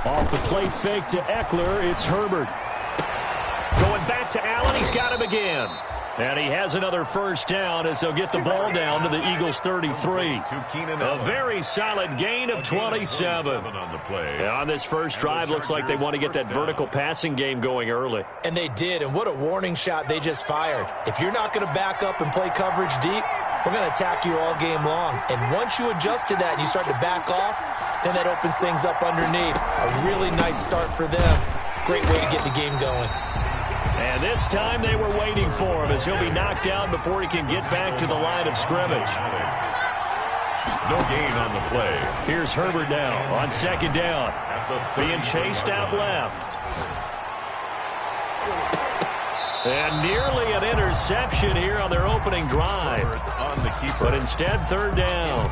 Off the play fake to Eckler, it's Herbert. Going back to Allen, he's got him again. And he has another first down as they'll get the ball down to the Eagles' 33. A very solid gain of 27. On this first drive, looks like they want to get that vertical passing game going early. And they did, and what a warning shot they just fired. If you're not going to back up and play coverage deep, we're going to attack you all game long. And once you adjust to that and you start to back off, then that opens things up underneath. A really nice start for them. Great way to get the game going. And this time they were waiting for him as he'll be knocked down before he can get back to the line of scrimmage. No gain on the play. Here's Herbert now on second down. Being chased out left. And nearly an interception here on their opening drive. But instead, third down.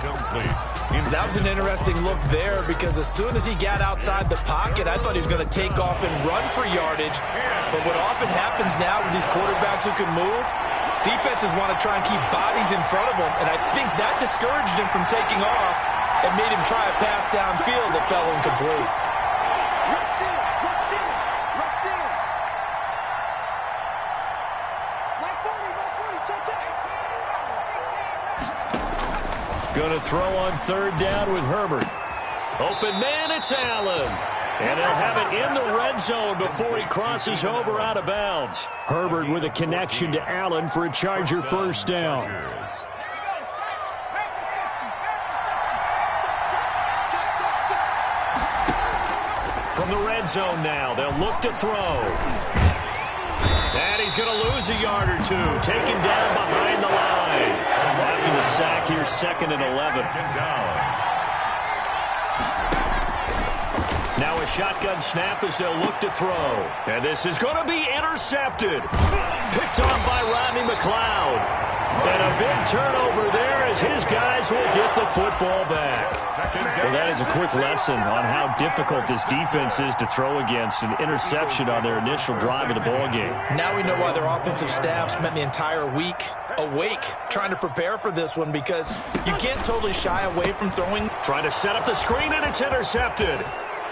That was an interesting look there because as soon as he got outside the pocket, I thought he was going to take off and run for yardage. But what often happens now with these quarterbacks who can move, defenses want to try and keep bodies in front of them. And I think that discouraged him from taking off and made him try a pass downfield that fell incomplete. Going to throw on third down with Herbert. Open man, it's Allen. And he'll have it in the red zone before he crosses over out of bounds. Herbert with a connection to Allen for a Charger first down. From the red zone now, they'll look to throw. And he's going to lose a yard or two, taken down behind the line. After the sack here, 2nd and 11. Now a shotgun snap as they'll look to throw. And this is going to be intercepted. Picked off by Rodney McLeod. And a big turnover there as his guys will get the football back. Well, that is a quick lesson on how difficult this defense is to throw against. An interception on their initial drive of the ball game. Now we know why their offensive staff spent the entire week awake trying to prepare for this one because you can't totally shy away from throwing. Trying to set up the screen, and it's intercepted.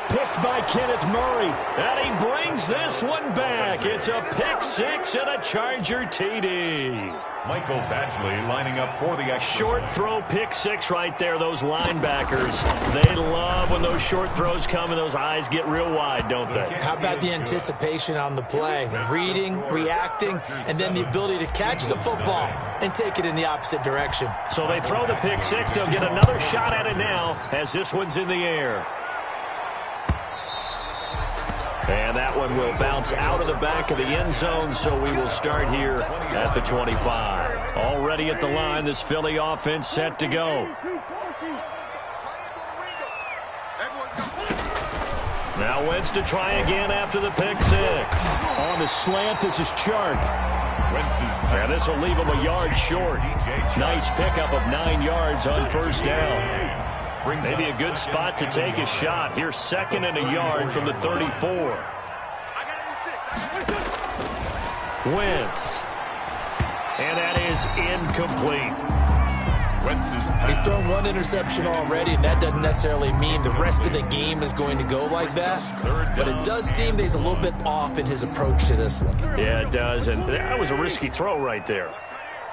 Picked by Kenneth Murray. And he brings this one back. It's a pick six and a Charger TD. Michael Badgley lining up for the short throw, pick six right there. Those linebackers, they love when those short throws come and those eyes get real wide, don't they? How about the anticipation on the play? Reading, reacting, and then the ability to catch the football and take it in the opposite direction. So they throw the pick six. They'll get another shot at it now as this one's in the air. And that one will bounce out of the back of the end zone, so we will start here at the 25. Already at the line, this Philly offense set to go. Now Wentz to try again after the pick six. On the slant, this is Chark. And this will leave him a yard short. Nice pickup of 9 yards on first down. Maybe a good spot to take a shot. Here's 2nd and a yard from the 34. Wentz. And that is incomplete. He's thrown one interception already, and that doesn't necessarily mean the rest of the game is going to go like that. But it does seem that he's a little bit off in his approach to this one. Yeah, it does. And that was a risky throw right there.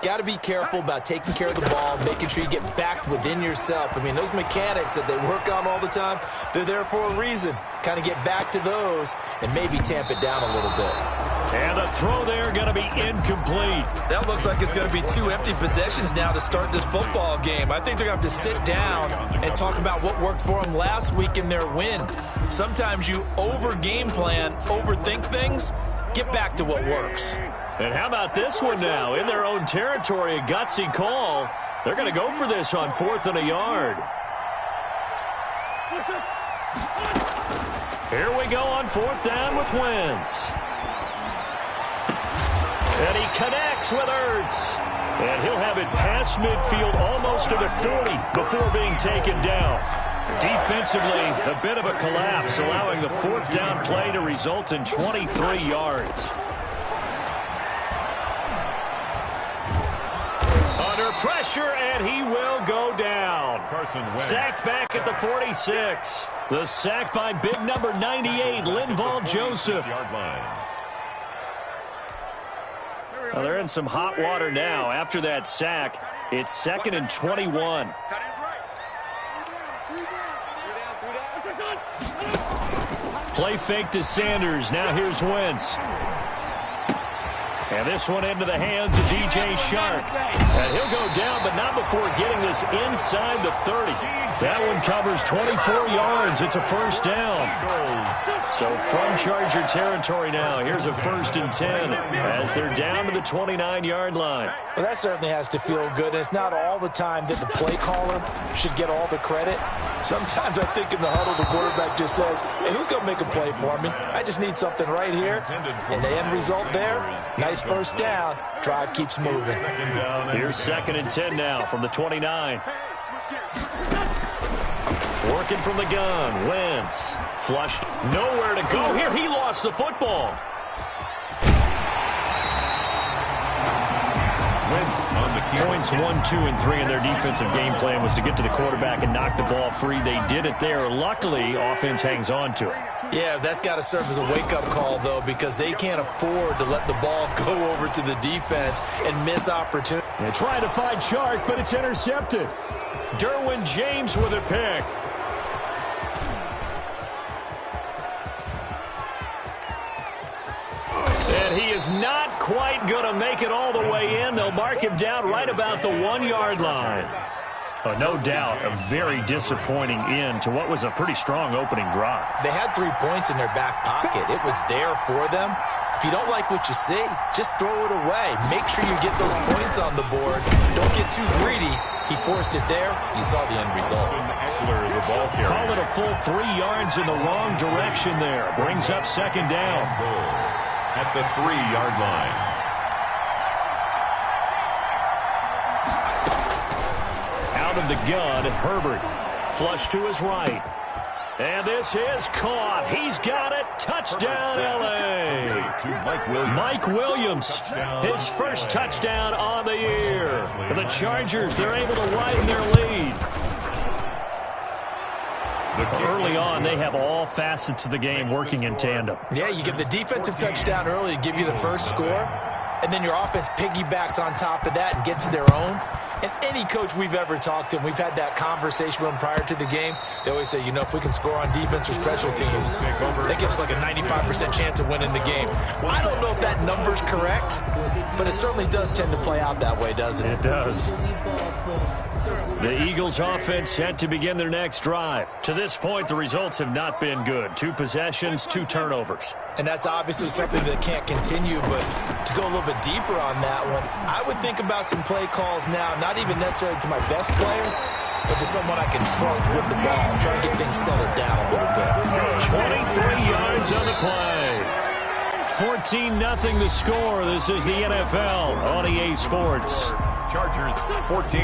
Got to be careful about taking care of the ball, making sure you get back within yourself. I mean, those mechanics that they work on all the time, they're there for a reason. Kind of get back to those and maybe tamp it down a little bit. And the throw there going to be incomplete. That looks like it's going to be 2 empty possessions now to start this football game. I think they're going to have to sit down and talk about what worked for them last week in their win. Sometimes you over-game plan, overthink things. Get back to what works. And how about this one now? In their own territory, a gutsy call. They're going to go for this on 4th and a yard. Here we go on 4th down with Wentz. And he connects with Ertz. And he'll have it past midfield almost to the 40 before being taken down. Defensively, a bit of a collapse, allowing the 4th down play to result in 23 yards. Under pressure, and he will go down. Sacked back at the 46. The sack by big number 98, Linval Joseph. Well, they're in some hot water now. After that sack, it's 2nd and 21. Play fake to Sanders. Now here's Wentz. And this one into the hands of DJ Shark. And he'll go down, but not before getting this inside the 30. That one covers 24 yards. It's a first down. So from Charger territory now, here's a 1st and 10 as they're down to the 29-yard line. Well, that certainly has to feel good. And it's not all the time that the play caller should get all the credit. Sometimes I think in the huddle, the quarterback just says, hey, who's going to make a play for me? I just need something right here. And the end result there, nice first down. Drive keeps moving. Here's 2nd and 10 now from the 29. Working from the gun. Wentz. Flushed. Nowhere to go here. He lost the football. Points 1, 2, and 3 in their defensive game plan was to get to the quarterback and knock the ball free. They did it there. Luckily, offense hangs on to it. Yeah, that's got to serve as a wake-up call, though, because they can't afford to let the ball go over to the defense and miss opportunity. They're trying to find Chark, but it's intercepted. Derwin James with a pick. And he is not quite going to make it all the way in. They'll mark him down right about the 1-yard line. No doubt a very disappointing end to what was a pretty strong opening drive. They had 3 points in their back pocket. It was there for them. If you don't like what you see, just throw it away. Make sure you get those points on the board. Don't get too greedy. He forced it there. You saw the end result. Call it a full 3 yards in the wrong direction there. Brings up 2nd down. At the 3-yard line. Out of the gun, Herbert. Flush to his right. And this is caught. He's got it. Touchdown, L.A. Mike Williams, his first touchdown on the year. For the Chargers, they're able to widen their lead. Early on, they have all facets of the game working in tandem. Yeah, you get the defensive touchdown early to give you the first score, and then your offense piggybacks on top of that and gets their own. And any coach we've ever talked to, and we've had that conversation with them prior to the game, they always say, you know, if we can score on defense or special teams, that gives us like a 95% chance of winning the game. I don't know if that number's correct, but it certainly does tend to play out that way, doesn't it? It does. The Eagles offense set to begin their next drive. To this point, the results have not been good. 2 possessions, 2 turnovers. And that's obviously something that can't continue, but to go a little bit deeper on that one, I would think about some play calls now, not even necessarily to my best player, but to someone I can trust with the ball, try to get things settled down a little bit. 23 yards on the play. 14-0 the score. This is the NFL on EA Sports. Chargers 14,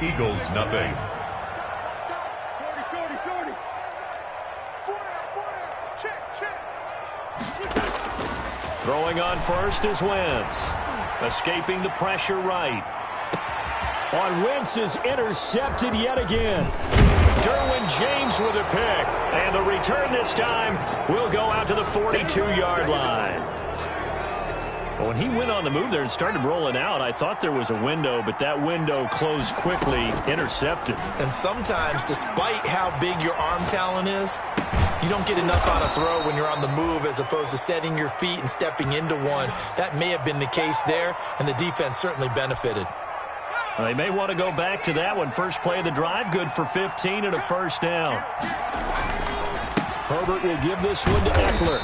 Eagles nothing. Throwing on first is Wentz. Escaping the pressure right. On Wentz is intercepted yet again. Derwin James with a pick. And the return this time will go out to the 42-yard line. When he went on the move there and started rolling out, I thought there was a window, but that window closed quickly, intercepted. And sometimes, despite how big your arm talent is, you don't get enough on a throw when you're on the move as opposed to setting your feet and stepping into one. That may have been the case there, and the defense certainly benefited. Well, they may want to go back to that one. First play of the drive, good for 15 and a first down. Herbert will give this one to Eckler.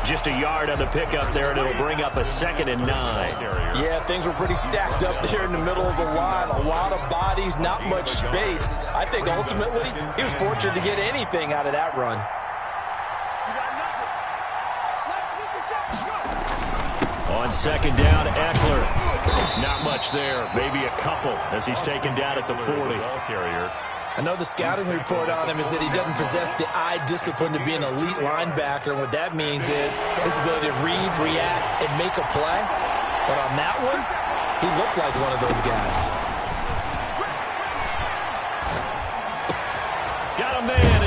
Just a yard on the pickup there, and it'll bring up a 2nd and 9. Yeah, things were pretty stacked up there in the middle of the line. A lot of bodies, not much space. I think ultimately he was fortunate to get anything out of that run. On 2nd down, Eckler. Not much there, maybe a couple as he's taken down at the 40. I know the scouting report on him is that he doesn't possess the eye discipline to be an elite linebacker. And what that means is his ability to read, react, and make a play. But on that one, he looked like one of those guys.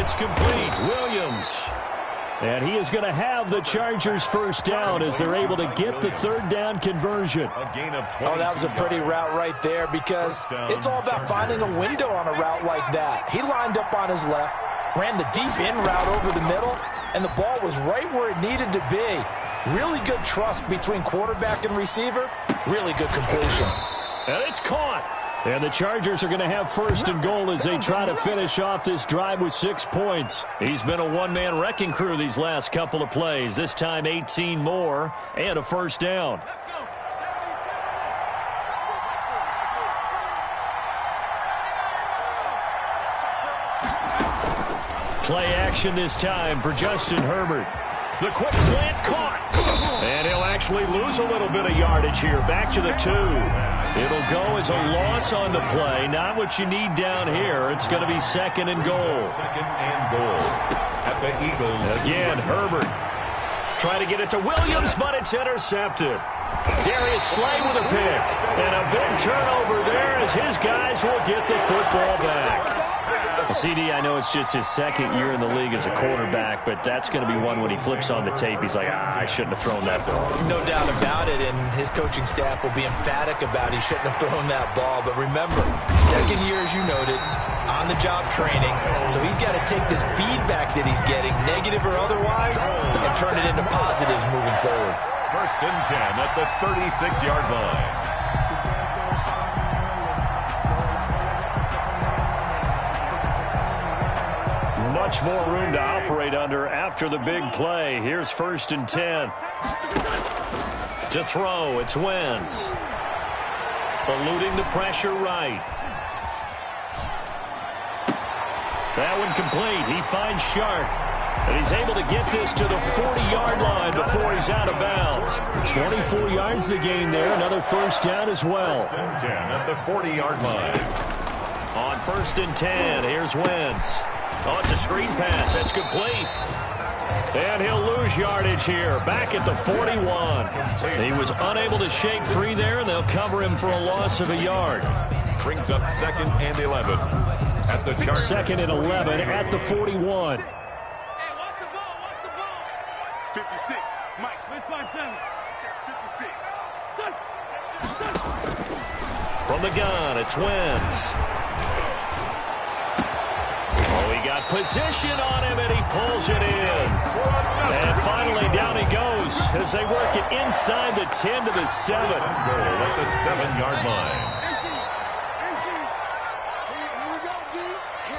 It's complete. Williams. And he is going to have the Chargers first down as they're able to get the third down conversion. A gain of 20. Oh, that was a pretty route right there because it's all about finding a window on a route like that. He lined up on his left, ran the deep in route over the middle, and the ball was right where it needed to be. Really good trust between quarterback and receiver. Really good completion. And it's caught. And the Chargers are going to have first and goal as they try to finish off this drive with 6 points. He's been a one-man wrecking crew these last couple of plays. This time 18 more and a first down. Play action this time for Justin Herbert. The quick slant caught. And he'll actually lose a little bit of yardage here. Back to the 2. It'll go as a loss on the play. Not what you need down here. It's going to be second and goal. Second and goal at the Eagles. Again, Herbert trying to get it to Williams, but it's intercepted. Darius Slay with a pick. And a big turnover there as his guys will get the football back. CD, I know it's just his second year in the league as a quarterback, but that's going to be one when he flips on the tape. He's like, I shouldn't have thrown that ball. No doubt about it, and his coaching staff will be emphatic about he shouldn't have thrown that ball. But remember, second year, as you noted, on-the-job training, so he's got to take this feedback that he's getting, negative or otherwise, and turn it into positives moving forward. First and 10 at the 36-yard line. Much more room to operate under after the big play. Here's first and 10. To throw, it's Wentz. Eluding the pressure right. That one complete. He finds Shark. And he's able to get this to the 40-yard line before he's out of bounds. 24 yards to gain there. Another first down as well. First and 10 at the 40-yard line. On first and 10, here's Wentz. Oh, it's a screen pass. That's complete. And he'll lose yardage here. Back at the 41. He was unable to shake free there, and they'll cover him for a loss of a yard. Brings up second and 11 at the Chargers. Second and 11 at the 41. Hey, what's the ball? 56. Mike, let's find 56. From the gun, it's Wentz. Oh, he got position on him, and he pulls it in. And finally, down he goes as they work it inside the 10 to the 7. Goal at the 7-yard line. Here we go, G.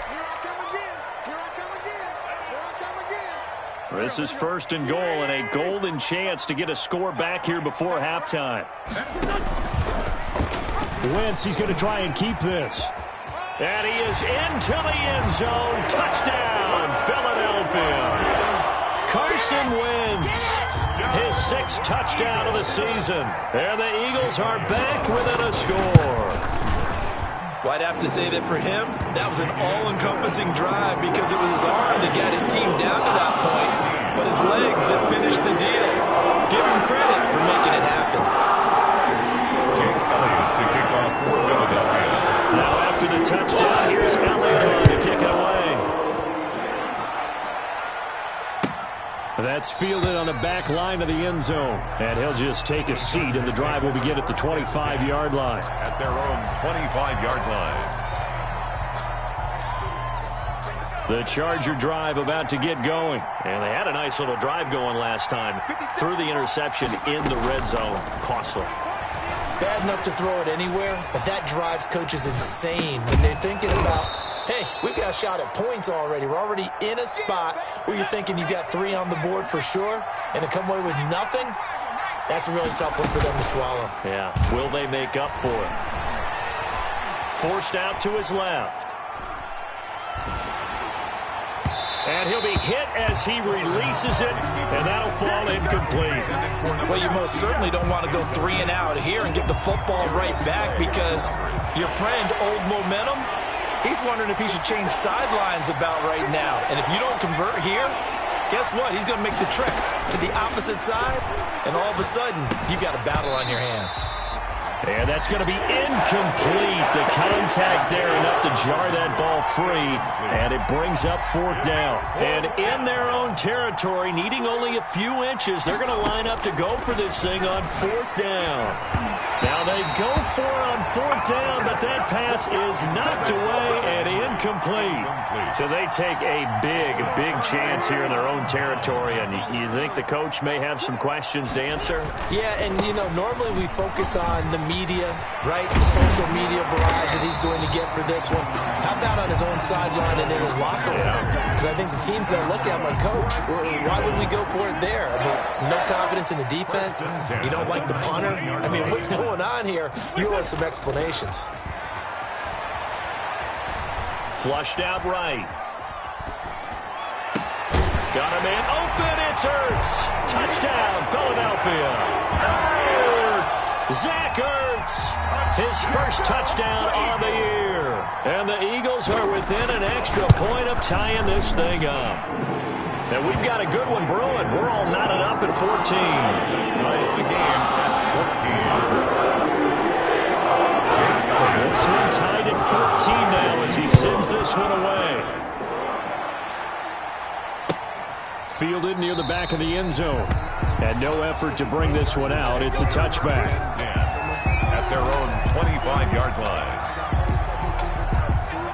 Here I come again. Here I come again. Here I come again. This is first and goal and a golden chance to get a score back here before halftime. Wentz, he's going to try and keep this. And he is into the end zone. Touchdown, Philadelphia. Carson Wentz, his 6th touchdown of the season. And the Eagles are back within a score. Well, I'd have to say that for him, that was an all-encompassing drive because it was his arm that got his team down to that point, but his legs that finished the deal. Give him credit for making it happen. Jake Elliott to kick off for Philadelphia. Now after the touchdown, here's Elliott on to kick it away. That's fielded on the back line of the end zone. And he'll just take a seat, and the drive will begin at the 25-yard line. At their own 25-yard line. The Charger drive about to get going. And they had a nice little drive going last time. Threw the interception in the red zone. Costly. Bad enough to throw it anywhere, but that drives coaches insane when they're thinking about, hey, we've got a shot at points already. We're already in a spot where you're thinking you got 3 on the board for sure, and to come away with nothing, that's a really tough one for them to swallow. Yeah, will they make up for it? Forced out to his left. And he'll be hit as he releases it, and that'll fall incomplete. Well, you most certainly don't want to go 3 and out here and give the football right back because your friend, Old Momentum, he's wondering if he should change sidelines about right now. And if you don't convert here, guess what? He's going to make the trek to the opposite side, and all of a sudden, you've got a battle on your hands. And that's going to be incomplete. The contact there enough to jar that ball free, and it brings up 4th down. And in their own territory, needing only a few inches, they're going to line up to go for this thing on 4th down. Now they go for it on 4th down, but that pass is knocked away and incomplete. So they take a big chance here in their own territory, and you think the coach may have some questions to answer? Yeah, and, normally we focus on the media, right? The social media barrage that he's going to get for this one. How about on his own sideline and in his locker room? Because I think the team's going to look at him like, Coach, why would we go for it there? I mean, no confidence in the defense? You don't like the punter? I mean, what's going on here? You owe us some explanations. Flushed out right. Got a man open. It's Ertz. Touchdown, Philadelphia. Zach Ertz, his first touchdown on the year. And the Eagles are within an extra point of tying this thing up. And we've got a good one brewing. We're all knotted up at 14. Ties the game at 14. This one tied at 14 now as he sends this one away. Fielded near the back of the end zone. And no effort to bring this one out. It's a touchback. At their own 25-yard line.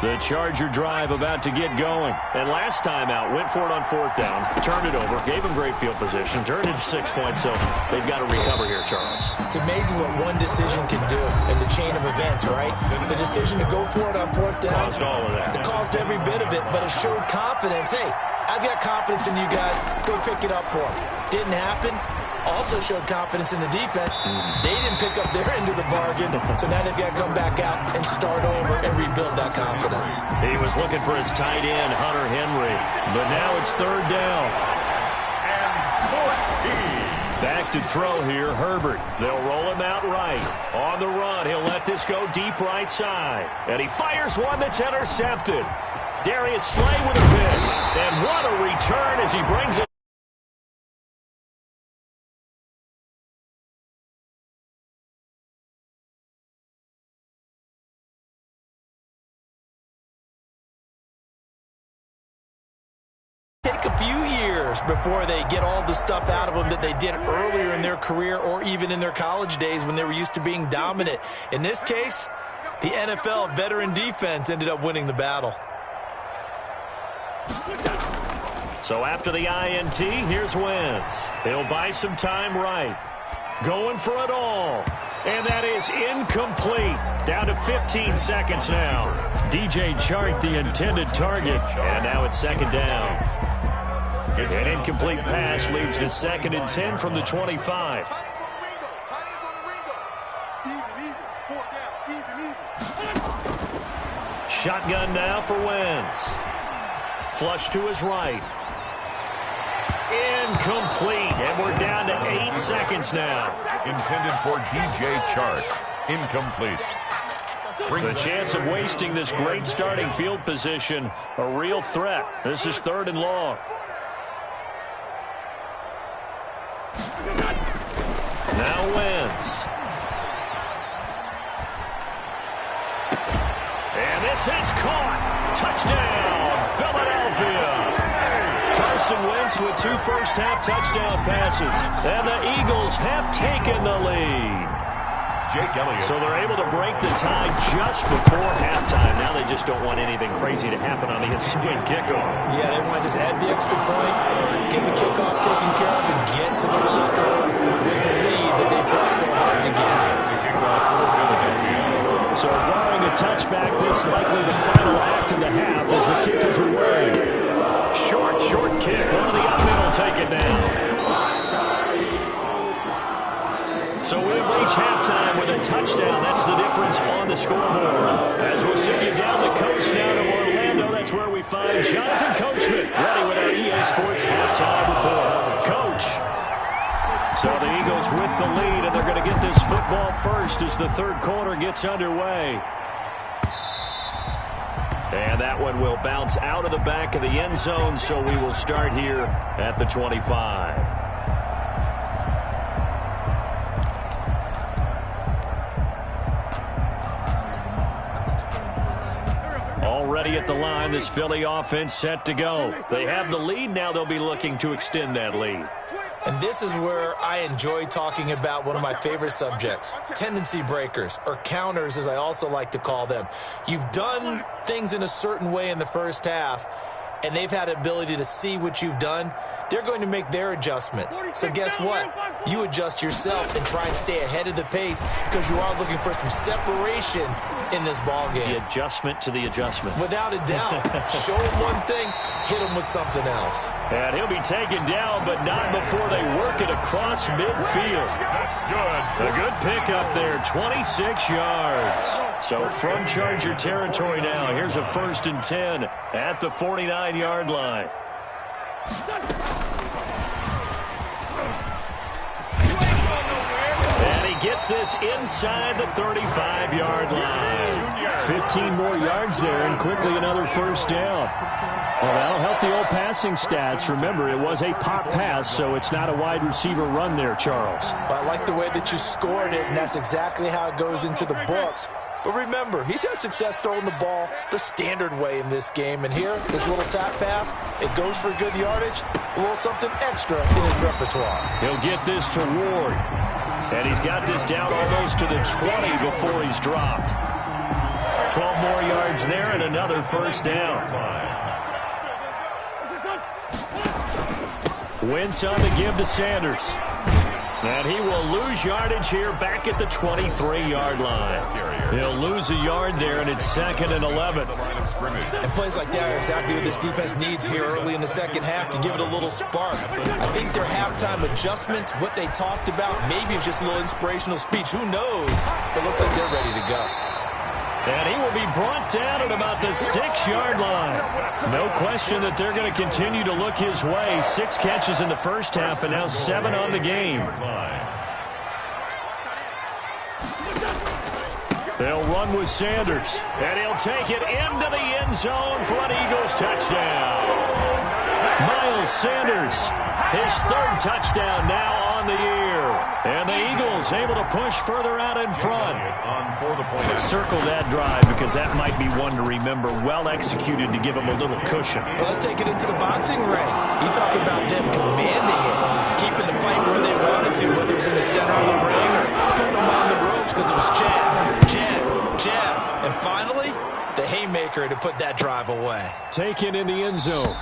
The Charger drive about to get going. And last time out, went for it on 4th down, turned it over, gave him great field position, turned it to 6 points, so they've got to recover here, Charles. It's amazing what one decision can do in the chain of events, right? The decision to go for it on 4th down. Caused all of that. It caused every bit of it, but it showed confidence. Hey, I've got confidence in you guys. Go pick it up for them. Didn't happen. Also showed confidence in the defense. They didn't pick up their end of the bargain, so now they've got to come back out and start over and rebuild that confidence. He was looking for his tight end, Hunter Henry, but now it's 3rd down. And 14. Back to throw here, Herbert. They'll roll him out right. On the run, he'll let this go deep right side. And he fires one that's intercepted. Darius Slay with a pick. And what a return as he brings it. Take a few years before they get all the stuff out of them that they did earlier in their career or even in their college days when they were used to being dominant. In this case, the NFL veteran defense ended up winning the battle. So after the INT, here's Wentz. He'll buy some time right. Going for it all. And that is incomplete. Down to 15 seconds now. DJ Chark, the intended target. And now it's 2nd down. An incomplete pass leads to 2nd and 10 from the 25. Shotgun now for Wentz. Flush to his right. Incomplete. And we're down to 8 seconds now. Intended for DJ Chark. Incomplete. The chance of wasting this great starting field position, a real threat. This is 3rd and long. Now Wentz. And this is caught. Touchdown, Philadelphia. Carson Wentz with 2 first-half touchdown passes. And the Eagles have taken the lead. Jake Elliott. So they're able to break the tie just before halftime. Now they just don't want anything crazy to happen on the ensuing kickoff. Yeah, they want to just add the extra point, get the kickoff taken care of, and get to the locker room with the lead that they've worked so hard to get. So barring a touchback, this likely the final act of the half as the kick is away. Short kick. One of the up middle take it down. So we've reached halftime with a touchdown. That's the difference on the scoreboard. As we'll send you down the coast now to Orlando, that's where we find Jonathan Coachman ready with our EA Sports halftime report. Coach. So the Eagles with the lead, and they're going to get this football first as the 3rd quarter gets underway. And that one will bounce out of the back of the end zone, so we will start here at the 25. Already at the line, this Philly offense set to go. They have the lead. Now they'll be looking to extend that lead. And this is where I enjoy talking about one of my favorite subjects, tendency breakers, or counters as I also like to call them. You've done things in a certain way in the first half, and they've had the ability to see what you've done. They're going to make their adjustments. So guess what? You adjust yourself and try and stay ahead of the pace because you are looking for some separation in this ball game. The adjustment to the adjustment. Without a doubt. Show him one thing, hit him with something else. And he'll be taken down, but not before they work it across midfield. That's good. A good pickup there, 26 yards. So from Charger territory now, here's a 1st and 10 at the 49-yard line. And he gets this inside the 35-yard line. 15 more yards there, and quickly another 1st down. Well, that'll help the old passing stats. Remember, it was a pop pass, so it's not a wide receiver run there, Charles. Well, I like the way that you scored it, and that's exactly how it goes into the books. But remember, he's had success throwing the ball the standard way in this game. And here, this little tap pass, it goes for good yardage, a little something extra in his repertoire. He'll get this to Ward. And he's got this down almost to the 20 before he's dropped. 12 more yards there and another 1st down. Wentz on the give to Sanders. And he will lose yardage here back at the 23-yard line. He'll lose a yard there, and it's 2nd and 11. And plays like that are exactly what this defense needs here early in the second half to give it a little spark. I think their halftime adjustments, what they talked about, maybe it's just a little inspirational speech. Who knows? But it looks like they're ready to go. And he will be brought down at about the 6-yard line. No question that they're going to continue to look his way. 6 catches in the first half and now 7 on the game. They'll run with Sanders. And he'll take it into the end zone for an Eagles touchdown. Miles Sanders, his 3rd touchdown now on the year. And the Eagles able to push further out in front. Circle that drive because that might be one to remember. Well executed to give them a little cushion. Well, let's take it into the boxing ring. You talk about them commanding it, keeping the fight where they wanted to, whether it's in the center of the ring or putting them on the ropes because it was jab, jab, jab. And finally, the haymaker to put that drive away. Taken in the end zone.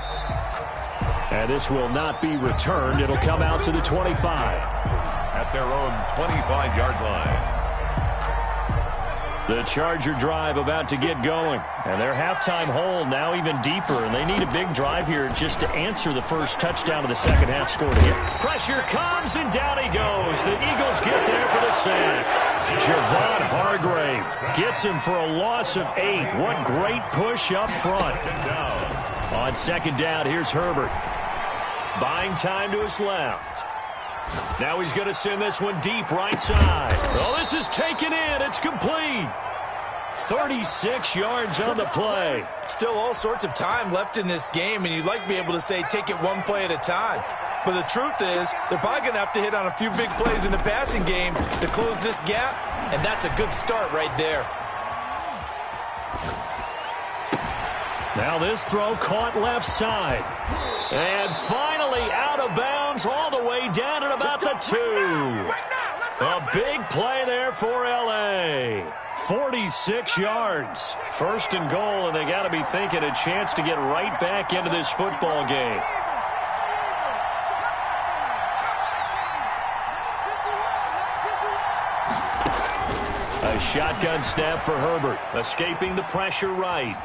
And this will not be returned. It'll come out to the 25. At their own 25-yard line. The Charger drive about to get going. And their halftime hole now even deeper. And they need a big drive here just to answer the first touchdown of the second half score to hit. Pressure comes, and down he goes. The Eagles get there for the sack. Javon Hargrave gets him for a loss of 8. What great push up front. On 2nd down, here's Herbert. Buying time to his left. Now he's going to send this one deep right side. Oh, this is taken in. It's complete. 36 yards on the play. Still all sorts of time left in this game, and you'd like to be able to say take it one play at a time. But the truth is, they're probably going to have to hit on a few big plays in the passing game to close this gap, and that's a good start right there. Now this throw caught left side. And finally out of bounds all the way down at about the 2. A big play there for L.A. 46 yards. 1st and goal, and they got to be thinking a chance to get right back into this football game. A shotgun snap for Herbert, escaping the pressure right.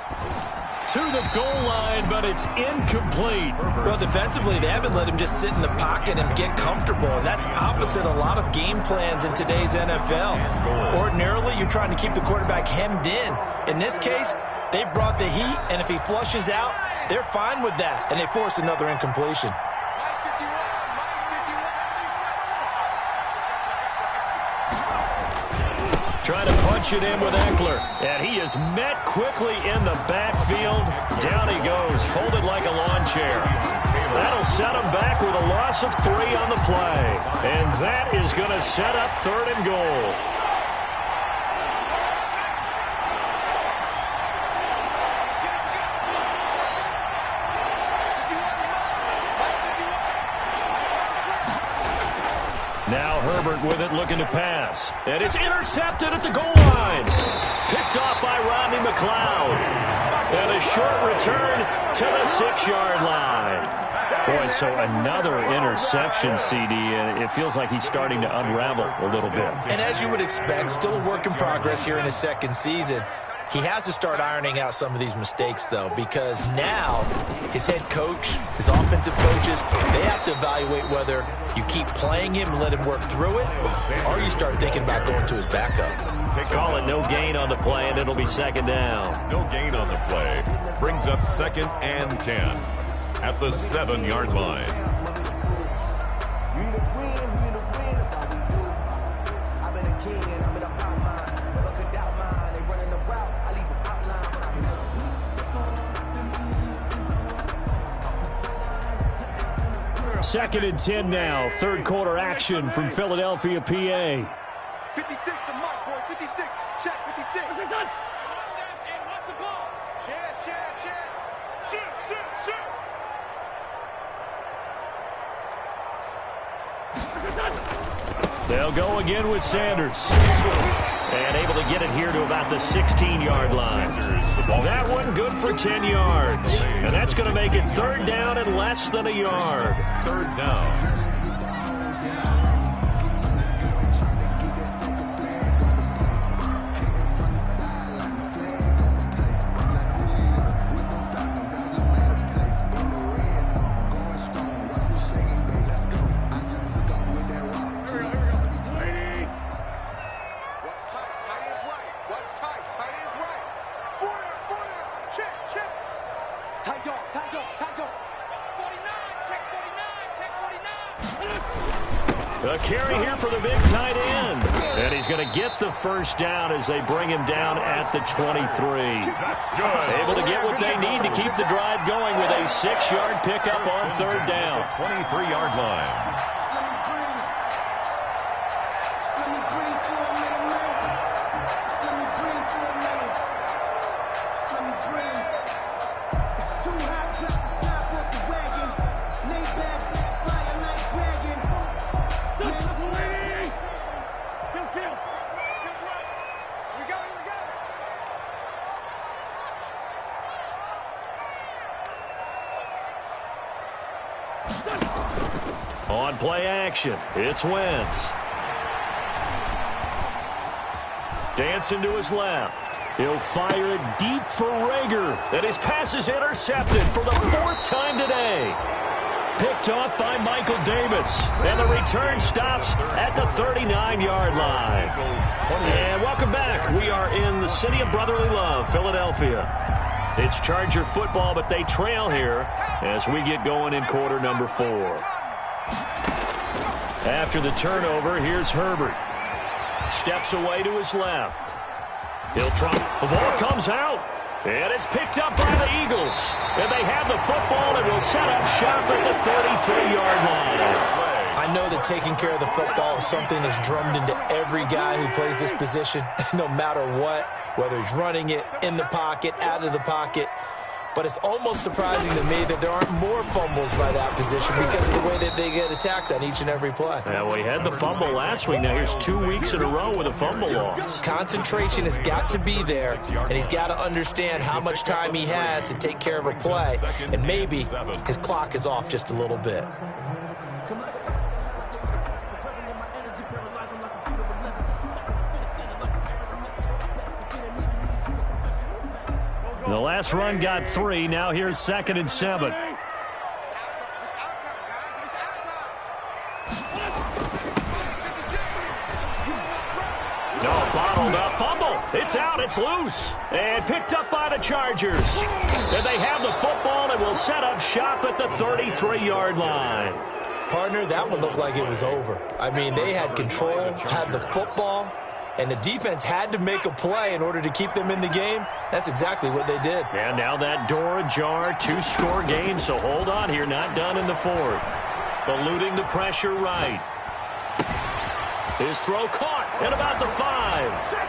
To the goal line, but it's incomplete. Well, defensively, they haven't let him just sit in the pocket and get comfortable, and that's opposite a lot of game plans in today's NFL. Ordinarily, you're trying to keep the quarterback hemmed in. In this case, they brought the heat, and if he flushes out, they're fine with that, and they force another incompletion. Trying to punch it in with Eckler. And he is met quickly in the backfield. Down he goes, folded like a lawn chair. That'll set him back with a loss of 3 on the play. And that is going to set up 3rd and goal. Now Herbert with it, looking to pass. And it's intercepted at the goal line. Picked off by Rodney McLeod. And a short return to the 6-yard line. Boy, so another interception, CD, and it feels like he's starting to unravel a little bit. And as you would expect, still a work in progress here in his second season. He has to start ironing out some of these mistakes, though, because now his head coach, his offensive coaches, they have to evaluate whether you keep playing him and let him work through it, or you start thinking about going to his backup. Call it no gain on the play, and it'll be second down. No gain on the play. Brings up 2nd and 10 at the 7-yard line. Second and 10 now. Third quarter action from Philadelphia, PA. 56 to Mike, boy. 56. Check 56. And what's the ball? Shoot. They'll go again with Sanders. And able to get it here to about the 16-yard line. That one good for 10 yards. And that's going to make it third down and less than a yard. Third down. A carry here for the big tight end. And he's going to get the first down as they bring him down at the 23. That's good. Able to get what they need to keep the drive going with a 6-yard pickup on third down. 23-yard line. On play action, it's Wentz. Dancing to his left. He'll fire it deep for Rager. And his pass is intercepted for the 4th time today. Picked off by Michael Davis. And the return stops at the 39-yard line. And welcome back. We are in the city of brotherly love, Philadelphia. It's Charger football, but they trail here as we get going in quarter number 4. After the turnover, here's Herbert. Steps away to his left. He'll try. The ball comes out. And it's picked up by the Eagles. And they have the football and will set up shop at the 33-yard line. I know that taking care of the football is something that's drummed into every guy who plays this position, no matter what, whether he's running it, in the pocket, out of the pocket. But it's almost surprising to me that there aren't more fumbles by that position because of the way that they get attacked on each and every play. Yeah, we had the fumble last week. Now here's 2 weeks in a row with a fumble loss. Concentration has got to be there, and he's got to understand how much time he has to take care of a play. And maybe his clock is off just a little bit. The last run got 3. Now here's 2nd and 7. No, bottled up fumble. It's out. It's loose. And picked up by the Chargers. And they have the football and will set up shop at the 33-yard line. Partner, that one looked like it was over. I mean, they had control, had the football, and the defense had to make a play in order to keep them in the game. That's exactly what they did. And now that door ajar, 2-score game, so hold on here, not done in the 4th. Eluding the pressure right. His throw caught. at about the 5.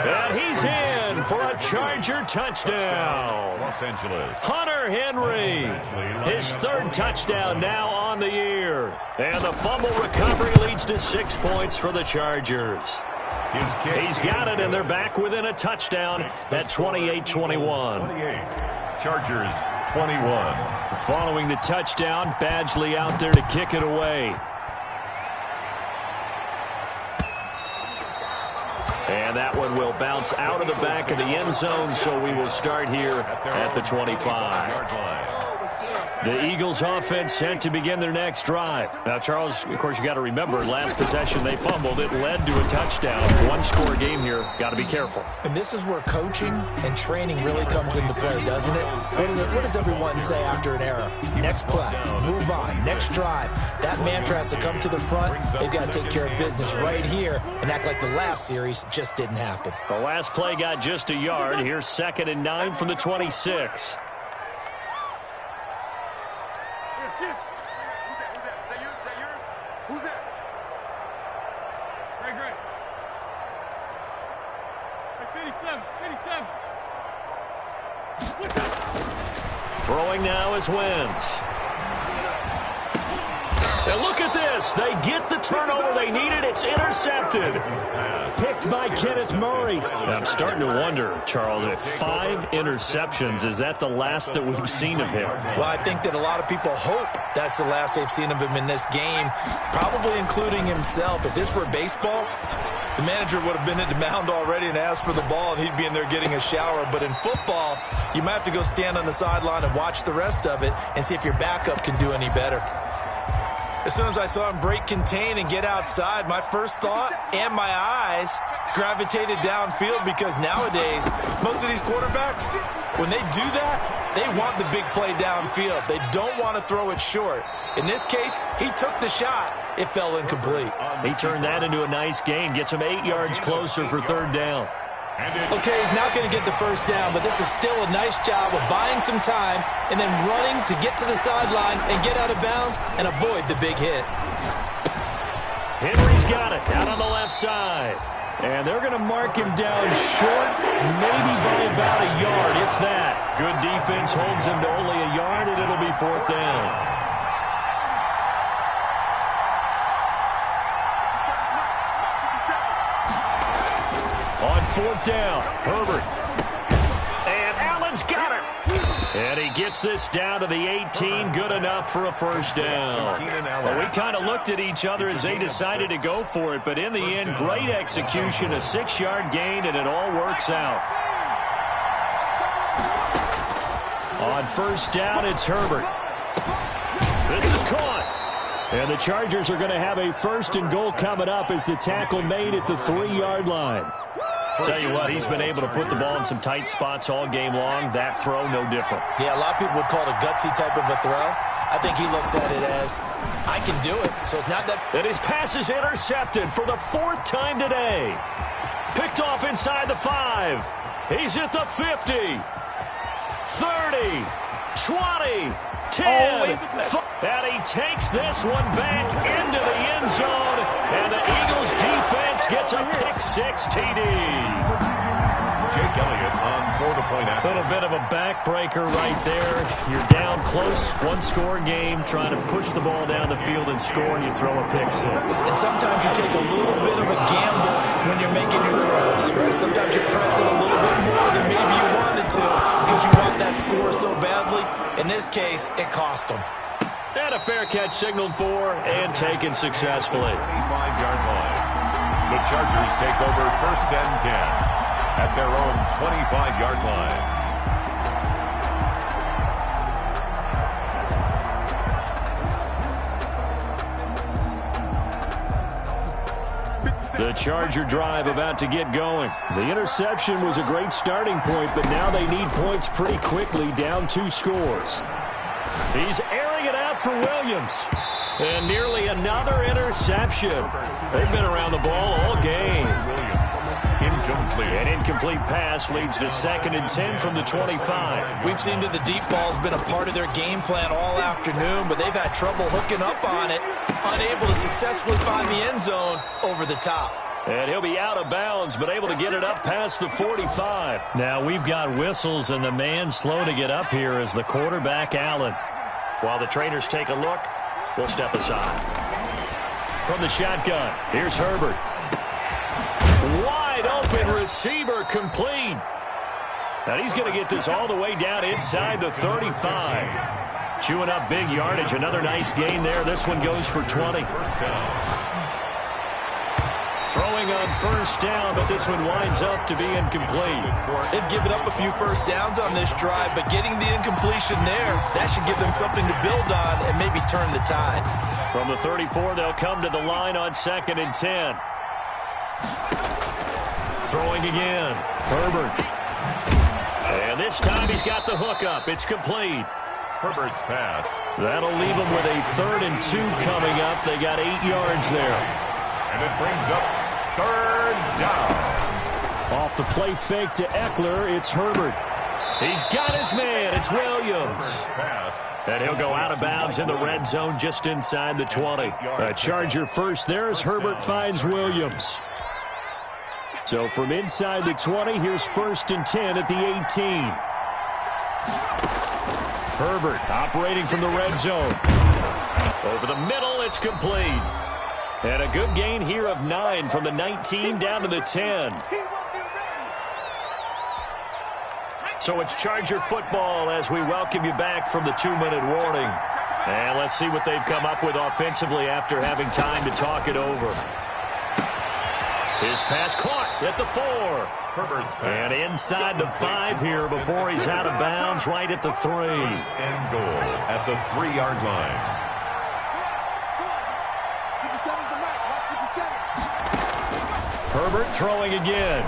And he's in for a Charger touchdown. Los Angeles. Hunter Henry, his 3rd touchdown now on the year. And the fumble recovery leads to 6 points for the Chargers. He's got it, and they're back within a touchdown at 28-21. Chargers 21. Following the touchdown, Badgley out there to kick it away. And that one will bounce out of the back of the end zone, so we will start here at the 25. The Eagles offense set to begin their next drive. Now, Charles, of course, you got to remember, last possession they fumbled. It led to a touchdown. 1-score game here. Got to be careful. And this is where coaching and training really comes into play, doesn't it? What does everyone say after an error? Next play, move on, next drive. That mantra has to come to the front. They've got to take care of business right here and act like the last series just didn't happen. The last play got just a yard. Here's 2nd and 9 from the 26. Throwing now is Wentz. And look at this. They get the turnover they needed. It's intercepted. Picked by Kenneth Murray. I'm starting to wonder, Charles, if 5 interceptions, is that the last that we've seen of him? Well, I think that a lot of people hope that's the last they've seen of him in this game, probably including himself. If this were baseball, the manager would have been at the mound already and asked for the ball, and he'd be in there getting a shower. But in football, you might have to go stand on the sideline and watch the rest of it and see if your backup can do any better. As soon as I saw him break contain and get outside, my first thought and my eyes gravitated downfield, because nowadays, most of these quarterbacks, when they do that, they want the big play downfield. They don't want to throw it short. In this case, he took the shot. It fell incomplete. He turned that into a nice gain, gets him 8 yards closer for 3rd down. Okay, he's not going to get the first down, but this is still a nice job of buying some time and then running to get to the sideline and get out of bounds and avoid the big hit. Henry's got it out on the left side. And they're going to mark him down short, maybe by about a yard, if that. Good defense holds him to only a yard, and it'll be 4th down. On 4th down, Herbert. And Allen's got it. And he gets this down to the 18, good enough for a first down. Well, we kind of looked at each other as they decided to go for it, but in the end, great execution, a 6-yard gain, and it all works out. On first down, it's Herbert. This is caught. And the Chargers are going to have a 1st and goal coming up as the tackle made at the 3-yard line. Tell you what, he's been able to put the ball in some tight spots all game long. That throw, no different. Yeah, a lot of people would call it a gutsy type of a throw. I think he looks at it as, I can do it. So it's not that... And his pass is intercepted for the 4th time today. Picked off inside the 5. He's at the 50. 30. 20. 10. And he takes this one back into the end zone. And the Eagles defense gets a pick-6 TD. Jake Elliott on for-the-point after. A little bit of a backbreaker right there. You're down close, 1-score game, trying to push the ball down the field and score, and you throw a pick-6. And sometimes you take a little bit of a gamble when you're making your throws, right? Sometimes you press it a little bit more than maybe you wanted to because you want that score so badly. In this case, it cost them. And a fair catch signaled for and taken successfully. 25-yard line. The Chargers take over 1st and 10 at their own 25-yard line. The Charger drive about to get going. The interception was a great starting point, but now they need points pretty quickly, down 2 scores. He's airing it out for Williams. And nearly another interception. They've been around the ball all game. Incomplete. An incomplete pass leads to 2nd and 10 from the 25. We've seen that the deep ball's been a part of their game plan all afternoon, but they've had trouble hooking up on it, unable to successfully find the end zone over the top. And he'll be out of bounds, but able to get it up past the 45. Now we've got whistles, and the man slow to get up here is the quarterback, Allen. While the trainers take a look, we'll step aside. From the shotgun, here's Herbert. Wide open receiver, complete. And he's going to get this all the way down inside the 35. Chewing up big yardage. Another nice gain there. This one goes for 20. Throwing on first down, but this one winds up to be incomplete. They've given up a few first downs on this drive, but getting the incompletion there, that should give them something to build on and maybe turn the tide. From the 34, they'll come to the line on 2nd and 10. Throwing again. Herbert. And this time he's got the hook up. It's complete. Herbert's pass. That'll leave them with a 3rd and 2 coming up. They got 8 yards there. And it brings up 3rd down. Off the play fake to Eckler, it's Herbert. He's got his man. It's Williams. And he'll go out of bounds in the red zone just inside the 20. A Charger first there as Herbert finds Williams. So from inside the 20, here's 1st and 10 at the 18. Herbert operating from the red zone. Over the middle, it's complete. And a good gain here of 9 from the 19 down to the 10. So it's Charger football as we welcome you back from the 2-minute warning. And let's see what they've come up with offensively after having time to talk it over. His pass caught at the 4. Herbert's pass. And inside the 5 here before he's out of bounds right at the 3. And goal at the 3-yard line. Herbert throwing again.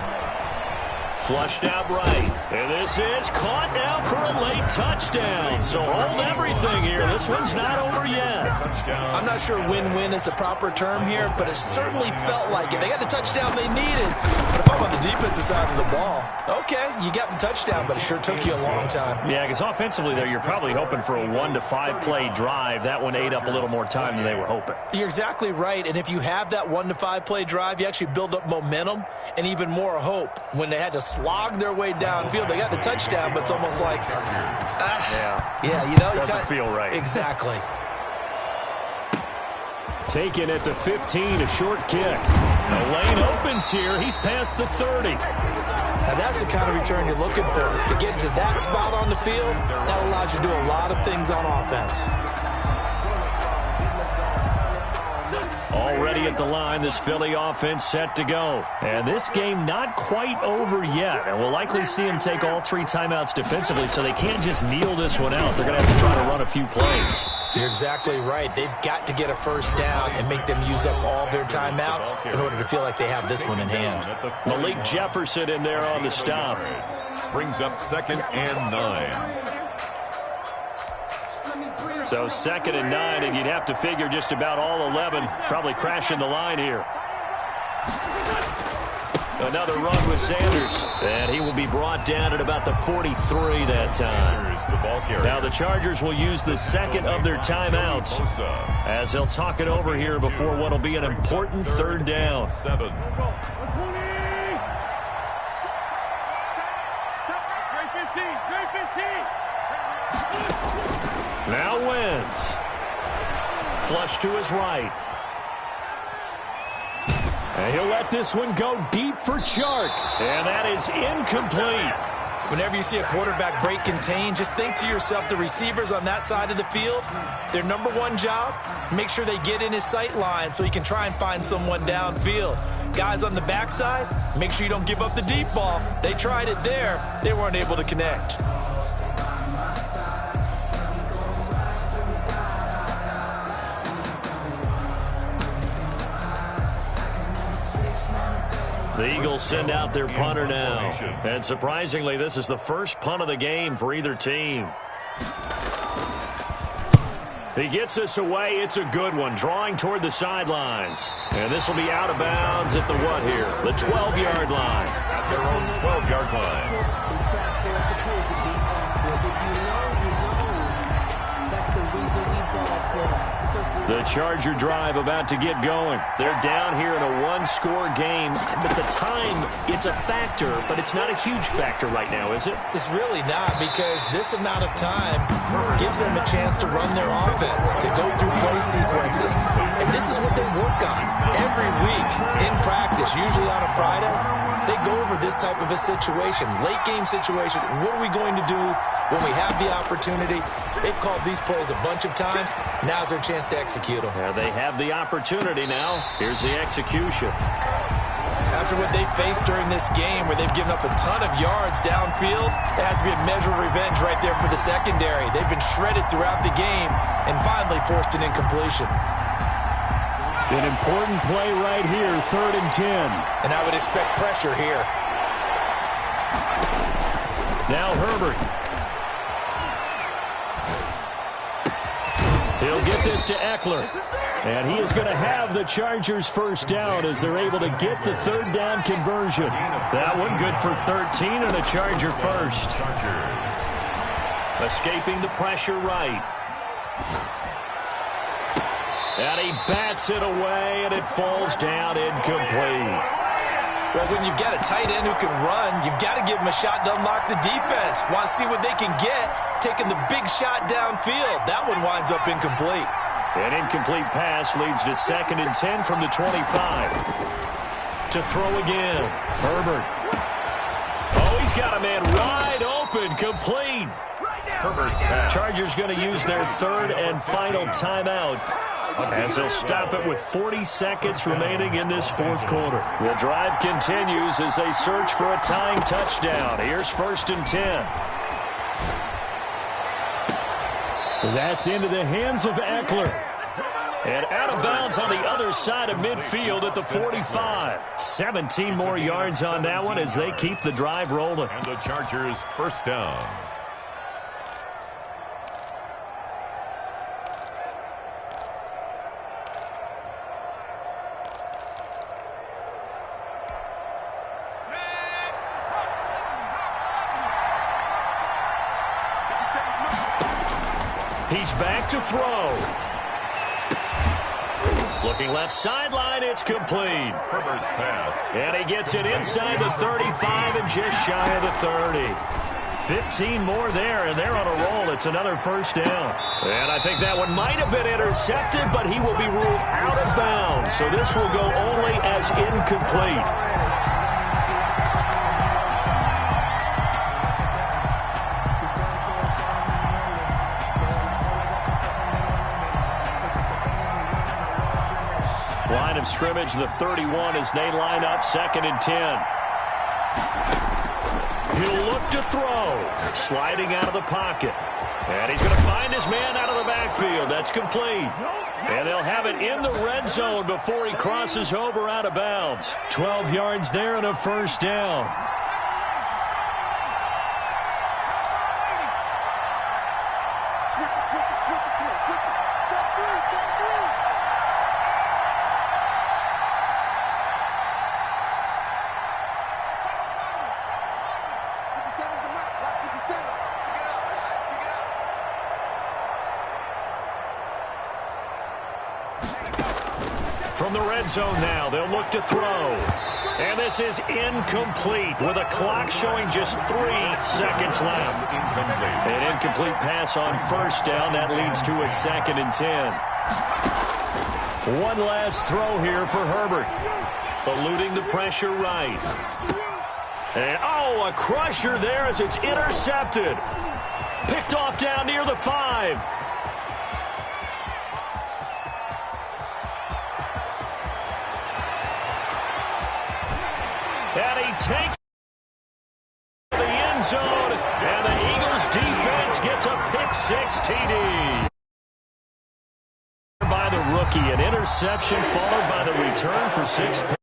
Flushed out right. And this is caught now for a late touchdown. So hold everything here. This one's not over yet. I'm not sure win-win is the proper term here, but it certainly felt like it. They got the touchdown they needed. But if I'm on the defensive side of the ball, okay, you got the touchdown, but it sure took you a long time. Yeah, because offensively there, you're probably hoping for a 1 to 5 play drive. That one ate up a little more time than they were hoping. You're exactly right. And if you have that 1 to 5 play drive, you actually build up momentum and even more hope. When they had to slog their way downfield, they got the touchdown, but it's almost like, yeah, you know, doesn't feel right. Exactly. Taken at the 15, a short kick. The lane opens here. He's past the 30. Now that's the kind of return you're looking for. To get to that spot on the field, that allows you to do a lot of things on offense. Already at the line, this Philly offense set to go. And this game not quite over yet. And we'll likely see them take all 3 timeouts defensively, so they can't just kneel this one out. They're going to have to try to run a few plays. You're exactly right. They've got to get a first down and make them use up all their timeouts in order to feel like they have this one in hand. Malik Jefferson in there on the stop. Brings up 2nd and 9. So 2nd and 9, and you'd have to figure just about all 11 probably crashing the line here. Another run with Sanders, and he will be brought down at about the 43 that time. Now the Chargers will use the 2nd of their timeouts as they'll talk it over here before what will be an important 3rd down. 7. Now Wentz. Flush to his right. And he'll let this one go deep for Chark. And that is incomplete. Whenever you see a quarterback break contain, just think to yourself, the receivers on that side of the field, their number 1 job, make sure they get in his sight line so he can try and find someone downfield. Guys on the backside, make sure you don't give up the deep ball. They tried it there. They weren't able to connect. The Eagles send out their punter now. And surprisingly, this is the first punt of the game for either team. He gets us away. It's a good one, drawing toward the sidelines. And this will be out of bounds at the what here? The 12-yard line. At their own 12-yard line. That's the reason we ball for. Circle The Charger drive about to get going. They're down here in a one-score game, but the time, it's a factor, but it's not a huge factor right now, is it? It's really not, because this amount of time gives them a chance to run their offense, to go through play sequences. And this is what they work on every week in practice, usually on a Friday. They go over this type of a situation, late-game situation. What are we going to do when we have the opportunity? They've called these plays a bunch of times. Now's their chance to execute them. Yeah, they have the opportunity now. Here's the execution. After what they faced during this game, where they've given up a ton of yards downfield, there has to be a measure of revenge right there for the secondary. They've been shredded throughout the game and finally forced an incompletion. An important play right here, 3rd and 10. And I would expect pressure here. Now Herbert. He'll get this to Eckler. And he is going to have the Chargers first down as they're able to get the 3rd down conversion. That one good for 13 and a Charger first. Escaping the pressure right. And he bats it away, and it falls down incomplete. Well, when you've got a tight end who can run, you've got to give him a shot to unlock the defense. Want to see what they can get, taking the big shot downfield. That one winds up incomplete. An incomplete pass leads to 2nd and 10 from the 25. To throw again, Herbert. Oh, he's got a man wide open, complete. Herbert's pass. Chargers going to use their 3rd and final timeout, as they'll stop it with 40 seconds remaining in this 4th quarter. The drive continues as they search for a tying touchdown. Here's 1st and 10. That's into the hands of Eckler. And out of bounds on the other side of midfield at the 45. 17 more yards on that one as they keep the drive rolling. And the Chargers first down. He's back to throw. Looking left sideline, it's complete. Herbert's pass. And he gets it inside the 35 and just shy of the 30. 15 more there, and they're on a roll. It's another first down. And I think that one might have been intercepted, but he will be ruled out of bounds. So this will go only as incomplete. Line of scrimmage, the 31, as they line up 2nd and 10. He'll look to throw. Sliding out of the pocket. And he's going to find his man out of the backfield. That's complete. And they'll have it in the red zone before he crosses over out of bounds. 12 yards there and a first down. From the red zone now, they'll look to throw. And this is incomplete with a clock showing just 3 seconds left. An incomplete pass on first down. That leads to a 2nd and 10. One last throw here for Herbert. Eluding the pressure right. And, oh, a crusher there as it's intercepted. Picked off down near the 5. And he takes the end zone, and the Eagles defense gets a pick-6 TD. By the rookie, an interception followed by the return for 6 points.